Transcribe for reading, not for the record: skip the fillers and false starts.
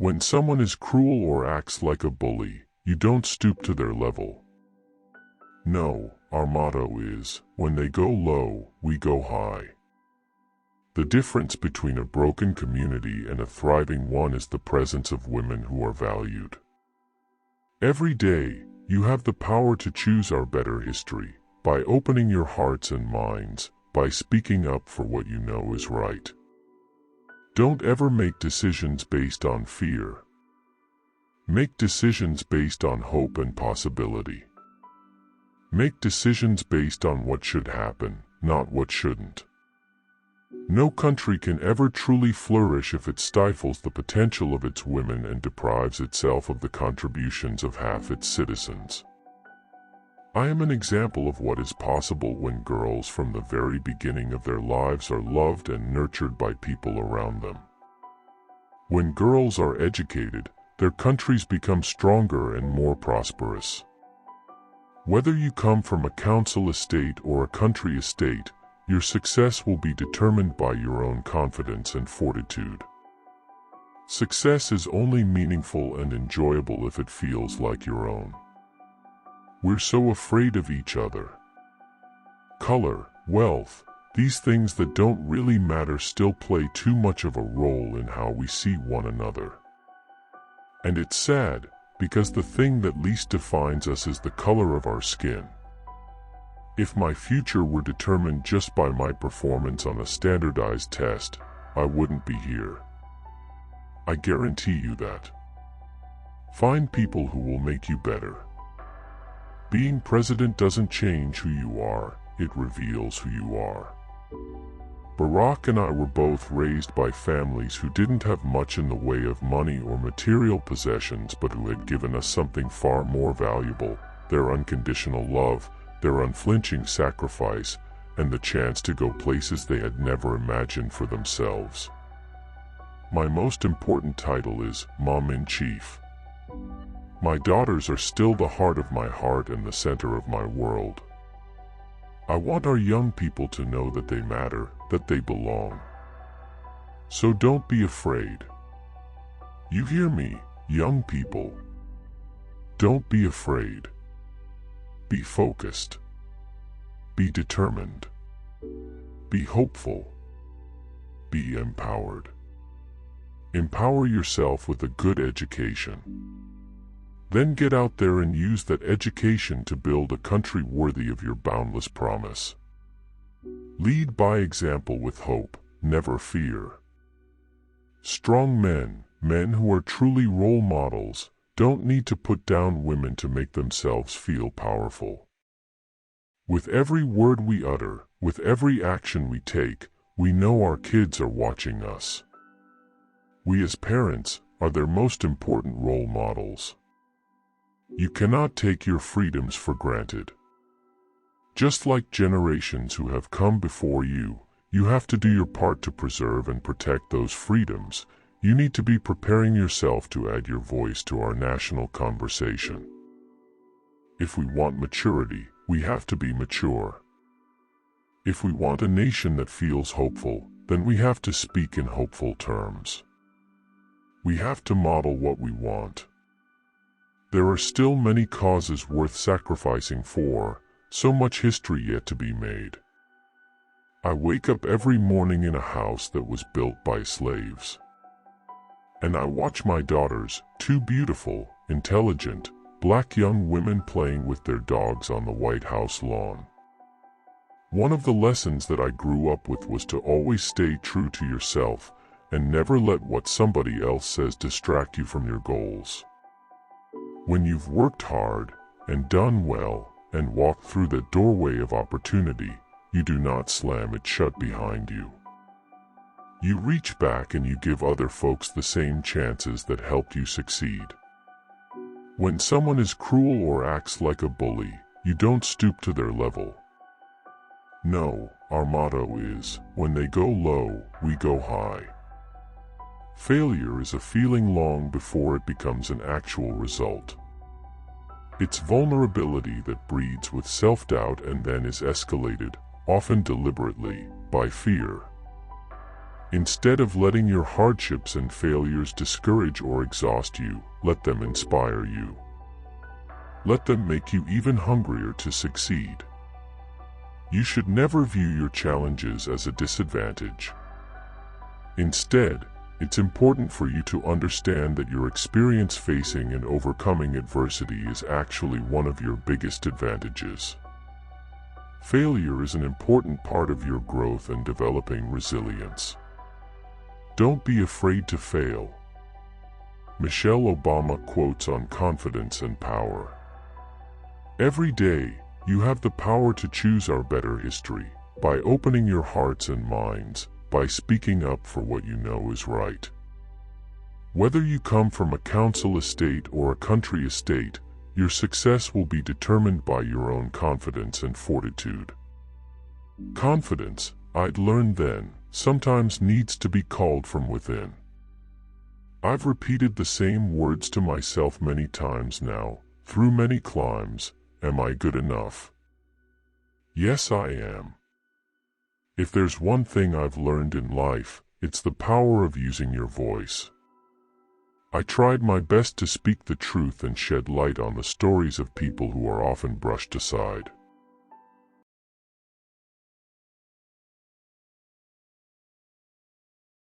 When someone is cruel or acts like a bully, you don't stoop to their level. No, our motto is, when they go low, we go high. The difference between a broken community and a thriving one is the presence of women who are valued. Every day, you have the power to choose our better history, by opening your hearts and minds, by speaking up for what you know is right. Don't ever make decisions based on fear. Make decisions based on hope and possibility. Make decisions based on what should happen, not what shouldn't. No country can ever truly flourish if it stifles the potential of its women and deprives itself of the contributions of half its citizens. I am an example of what is possible when girls from the very beginning of their lives are loved and nurtured by people around them. When girls are educated, their countries become stronger and more prosperous. Whether you come from a council estate or a country estate, your success will be determined by your own confidence and fortitude. Success is only meaningful and enjoyable if it feels like your own. We're so afraid of each other. Color, wealth, these things that don't really matter still play too much of a role in how we see one another. And it's sad, because the thing that least defines us is the color of our skin. If my future were determined just by my performance on a standardized test, I wouldn't be here. I guarantee you that. Find people who will make you better. Being president doesn't change who you are, it reveals who you are. Barack and I were both raised by families who didn't have much in the way of money or material possessions, but who had given us something far more valuable: their unconditional love, their unflinching sacrifice, and the chance to go places they had never imagined for themselves. My most important title is Mom-in-Chief. My daughters are still the heart of my heart and the center of my world. I want our young people to know that they matter, that they belong. So don't be afraid. You hear me, young people? Don't be afraid. Be focused. Be determined. Be hopeful. Be empowered. Empower yourself with a good education. Then get out there and use that education to build a country worthy of your boundless promise. Lead by example with hope, never fear. Strong men, men who are truly role models, don't need to put down women to make themselves feel powerful. With every word we utter, with every action we take, we know our kids are watching us. We as parents are their most important role models. You cannot take your freedoms for granted. Just like generations who have come before you, you have to do your part to preserve and protect those freedoms. You need to be preparing yourself to add your voice to our national conversation. If we want maturity, we have to be mature. If we want a nation that feels hopeful, then we have to speak in hopeful terms. We have to model what we want. There are still many causes worth sacrificing for, so much history yet to be made. I wake up every morning in a house that was built by slaves. And I watch my daughters, two beautiful, intelligent, black young women playing with their dogs on the White House lawn. One of the lessons that I grew up with was to always stay true to yourself, and never let what somebody else says distract you from your goals. When you've worked hard, and done well, and walked through the doorway of opportunity, you do not slam it shut behind you. You reach back and you give other folks the same chances that helped you succeed. When someone is cruel or acts like a bully, you don't stoop to their level. No, our motto is, when they go low, we go high. Failure is a feeling long before it becomes an actual result. It's vulnerability that breeds with self-doubt and then is escalated, often deliberately, by fear. Instead of letting your hardships and failures discourage or exhaust you, let them inspire you. Let them make you even hungrier to succeed. You should never view your challenges as a disadvantage. Instead, it's important for you to understand that your experience facing and overcoming adversity is actually one of your biggest advantages. Failure is an important part of your growth and developing resilience. Don't be afraid to fail. Michelle Obama quotes on confidence and power. Every day, you have the power to choose our better history, by opening your hearts and minds, by speaking up for what you know is right. Whether you come from a council estate or a country estate, your success will be determined by your own confidence and fortitude. Confidence, I'd learned then, sometimes needs to be called from within. I've repeated the same words to myself many times now, through many climbs. Am I good enough? Yes, I am. If there's one thing I've learned in life, it's the power of using your voice. I tried my best to speak the truth and shed light on the stories of people who are often brushed aside.